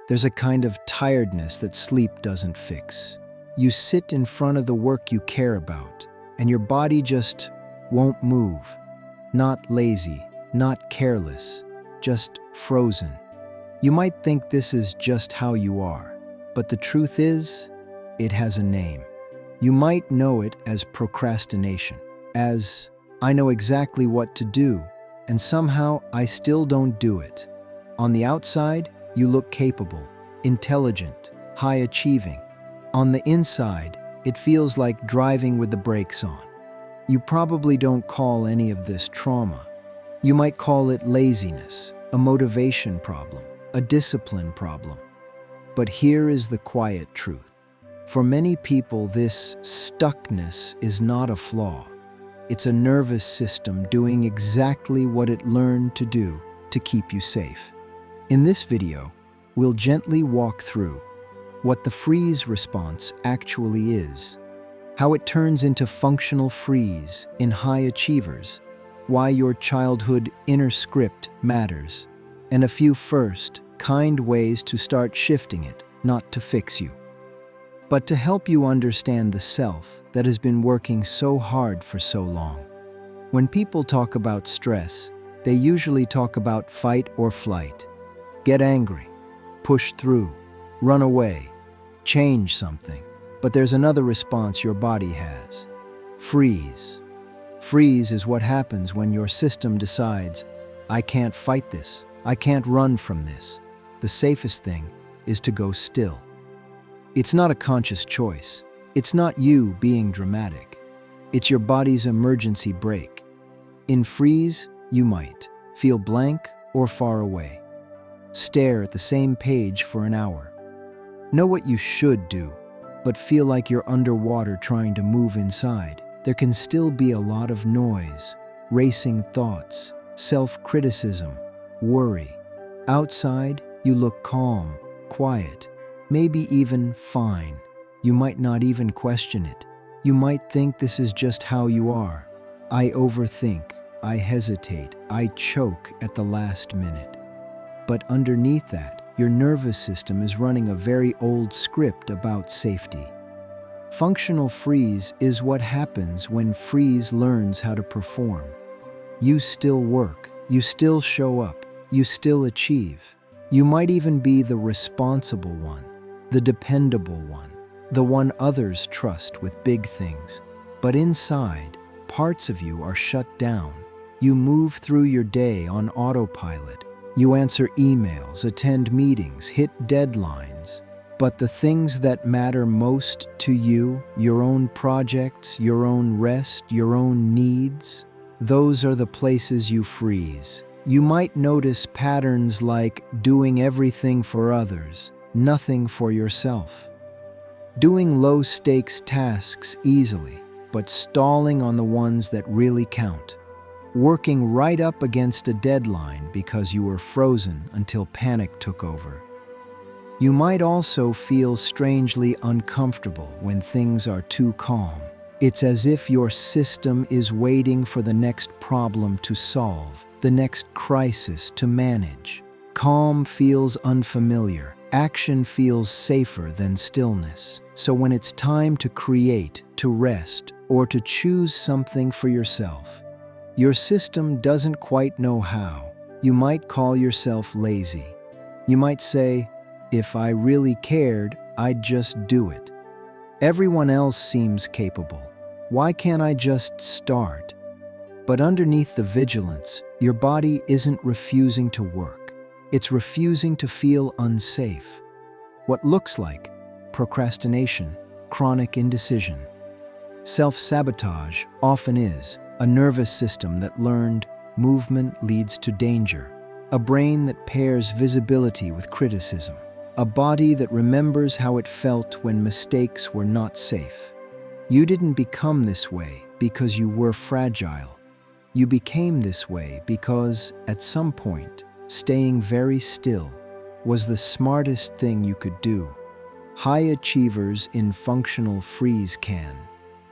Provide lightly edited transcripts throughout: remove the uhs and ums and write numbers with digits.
There's a kind of tiredness that sleep doesn't fix. You sit in front of the work you care about, and your body just won't move. Not lazy, not careless, just frozen. You might think this is just how you are, but the truth is, it has a name. You might know it as procrastination, as I know exactly what to do, and somehow I still don't do it. On the outside, you look capable, intelligent, high-achieving. On the inside, it feels like driving with the brakes on. You probably don't call any of this trauma. You might call it laziness, a motivation problem, a discipline problem. But here is the quiet truth. For many people, this stuckness is not a flaw. It's a nervous system doing exactly what it learned to do to keep you safe. In this video, we'll gently walk through what the freeze response actually is, how it turns into functional freeze in high achievers, why your childhood inner script matters, and a few first, kind ways to start shifting it, not to fix you, but to help you understand the self that has been working so hard for so long. When people talk about stress, they usually talk about fight or flight. Get angry, push through, run away, change something. But there's another response your body has: freeze. Freeze is what happens when your system decides, I can't fight this, I can't run from this. The safest thing is to go still. It's not a conscious choice. It's not you being dramatic. It's your body's emergency brake. In freeze, you might feel blank or far away. Stare at the same page for an hour. Know what you should do, but feel like you're underwater trying to move inside. There can still be a lot of noise, racing thoughts, self-criticism, worry. Outside, you look calm, quiet, maybe even fine. You might not even question it. You might think this is just how you are. I overthink, I hesitate, I choke at the last minute. But underneath that, your nervous system is running a very old script about safety. Functional freeze is what happens when freeze learns how to perform. You still work, you still show up, you still achieve. You might even be the responsible one, the dependable one, the one others trust with big things. But inside, parts of you are shut down. You move through your day on autopilot. You answer emails, attend meetings, hit deadlines. But the things that matter most to you, your own projects, your own rest, your own needs, those are the places you freeze. You might notice patterns like doing everything for others, nothing for yourself. Doing low-stakes tasks easily, but stalling on the ones that really count. Working right up against a deadline because you were frozen until panic took over. You might also feel strangely uncomfortable when things are too calm. It's as if your system is waiting for the next problem to solve, the next crisis to manage. Calm feels unfamiliar. Action feels safer than stillness. So when it's time to create, to rest, or to choose something for yourself, your system doesn't quite know how. You might call yourself lazy. You might say, if I really cared, I'd just do it. Everyone else seems capable. Why can't I just start? But underneath the vigilance, your body isn't refusing to work. It's refusing to feel unsafe. What looks like procrastination, chronic indecision. Self-sabotage often is a nervous system that learned movement leads to danger, a brain that pairs visibility with criticism, a body that remembers how it felt when mistakes were not safe. You didn't become this way because you were fragile. You became this way because, at some point, staying very still was the smartest thing you could do. High achievers in functional freeze can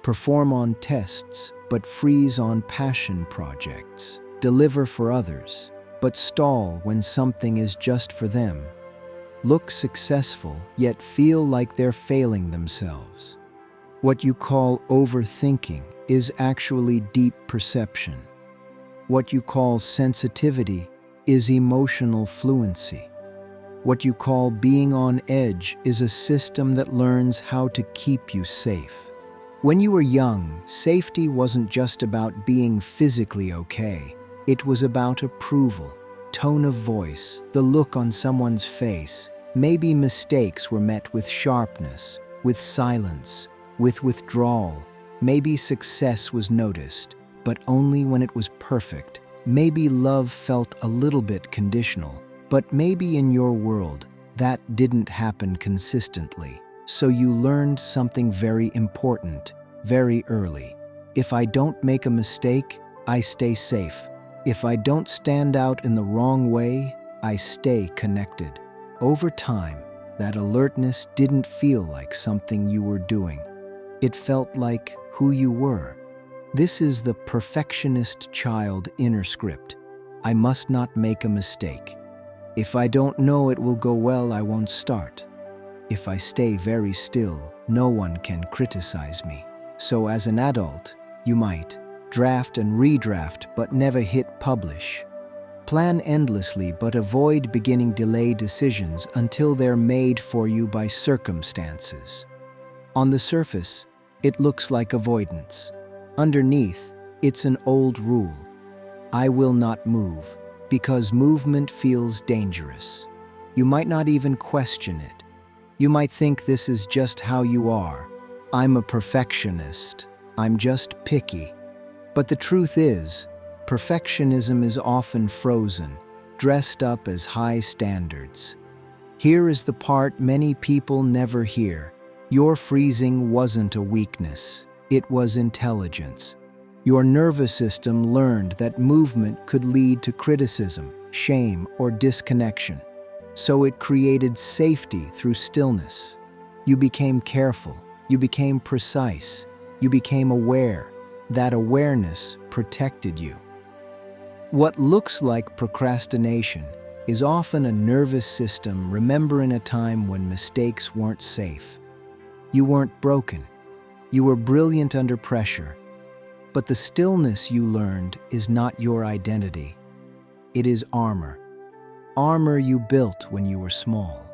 perform on tests, but freeze on passion projects, deliver for others, but stall when something is just for them. look successful yet feel like they're failing themselves. What you call overthinking is actually deep perception. What you call sensitivity is emotional fluency. What you call being on edge is a system that learns how to keep you safe. When you were young, safety wasn't just about being physically okay. It was about approval, tone of voice, the look on someone's face. Maybe mistakes were met with sharpness, with silence, with withdrawal. Maybe success was noticed, but only when it was perfect. Maybe love felt a little bit conditional, but maybe in your world, that didn't happen consistently. So you learned something very important, very early. If I don't make a mistake, I stay safe. If I don't stand out in the wrong way, I stay connected. Over time, that alertness didn't feel like something you were doing. It felt like who you were. This is the perfectionist child inner script. I must not make a mistake. If I don't know it will go well, I won't start. If I stay very still, no one can criticize me. So as an adult, you might draft and redraft but never hit publish. Plan endlessly but avoid beginning delay decisions until they're made for you by circumstances. On the surface, it looks like avoidance. Underneath, it's an old rule. I will not move, because movement feels dangerous. You might not even question it. You might think this is just how you are. I'm a perfectionist. I'm just picky. But the truth is, perfectionism is often frozen, dressed up as high standards. Here is the part many people never hear. Your freezing wasn't a weakness. It was intelligence. Your nervous system learned that movement could lead to criticism, shame, or disconnection. So it created safety through stillness. You became careful. You became precise. You became aware. That awareness protected you. What looks like procrastination is often a nervous system remembering a time when mistakes weren't safe. You weren't broken. You were brilliant under pressure. But the stillness you learned is not your identity. It is armor. Armor you built when you were small.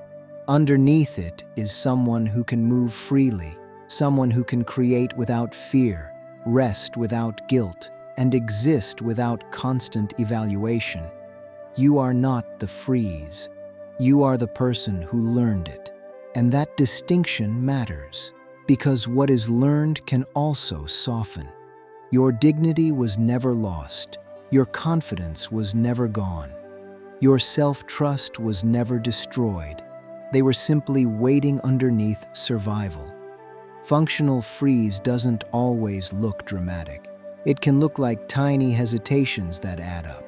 Underneath it is someone who can move freely, someone who can create without fear, rest without guilt, and exist without constant evaluation. You are not the freeze. You are the person who learned it. And that distinction matters, because what is learned can also soften. Your dignity was never lost. Your confidence was never gone. Your self-trust was never destroyed. They were simply waiting underneath survival. Functional freeze doesn't always look dramatic. It can look like tiny hesitations that add up.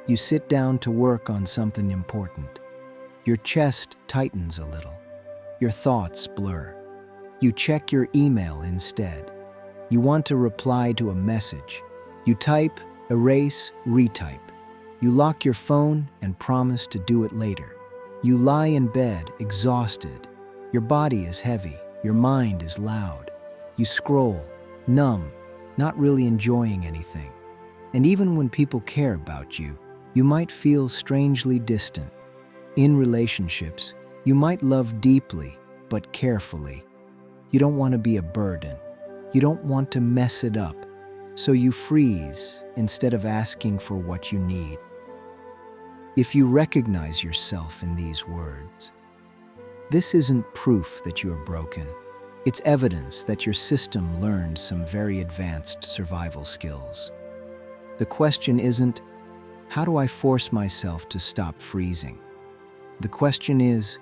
You sit down to work on something important. Your chest tightens a little. Your thoughts blur. You check your email instead. You want to reply to a message. You type, erase, retype. You lock your phone and promise to do it later. You lie in bed, exhausted. Your body is heavy. Your mind is loud. You scroll, numb, not really enjoying anything. And even when people care about you, you might feel strangely distant. In relationships, you might love deeply, but carefully. You don't want to be a burden. You don't want to mess it up, so you freeze instead of asking for what you need. If you recognize yourself in these words, this isn't proof that you are broken. It's evidence that your system learned some very advanced survival skills. The question isn't, how do I force myself to stop freezing? The question is,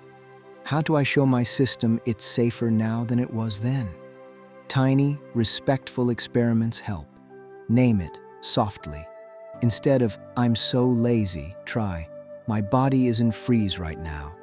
how do I show my system it's safer now than it was then? Tiny, respectful experiments help. Name it softly. Instead of, I'm so lazy, try, my body is in freeze right now.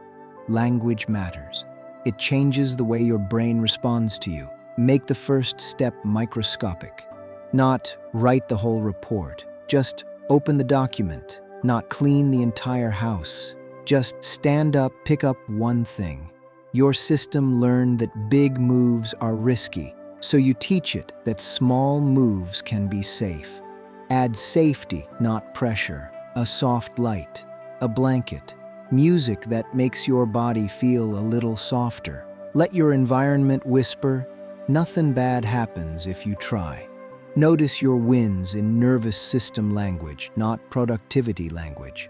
Language matters. It changes the way your brain responds to you. Make the first step microscopic. Not write the whole report. Just open the document, not clean the entire house. Just stand up, pick up one thing. Your system learned that big moves are risky, so you teach it that small moves can be safe. Add safety, not pressure. A soft light, a blanket, music that makes your body feel a little softer. Let your environment whisper, nothing bad happens if you try. Notice your wins in nervous system language, not productivity language.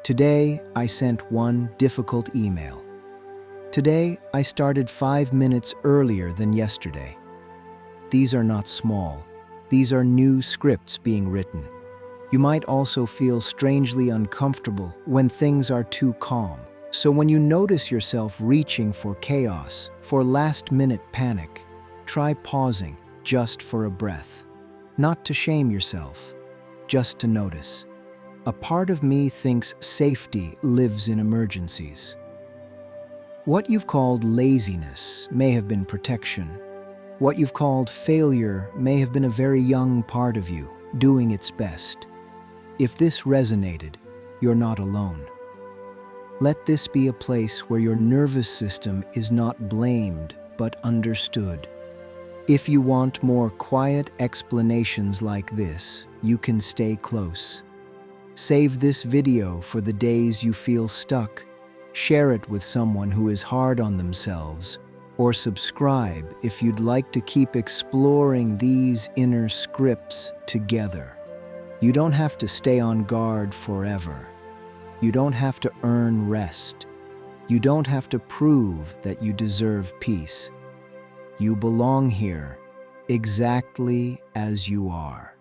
Today, I sent one difficult email. Today, I started 5 minutes earlier than yesterday. These are not small. These are new scripts being written. You might also feel strangely uncomfortable when things are too calm. So when you notice yourself reaching for chaos, for last-minute panic, try pausing just for a breath. Not to shame yourself, just to notice. A part of me thinks safety lives in emergencies. What you've called laziness may have been protection. What you've called failure may have been a very young part of you, doing its best. If this resonated, you're not alone. Let this be a place where your nervous system is not blamed, but understood. If you want more quiet explanations like this, you can stay close. Save this video for the days you feel stuck. Share it with someone who is hard on themselves, or subscribe if you'd like to keep exploring these inner scripts together. You don't have to stay on guard forever. You don't have to earn rest. You don't have to prove that you deserve peace. You belong here exactly as you are.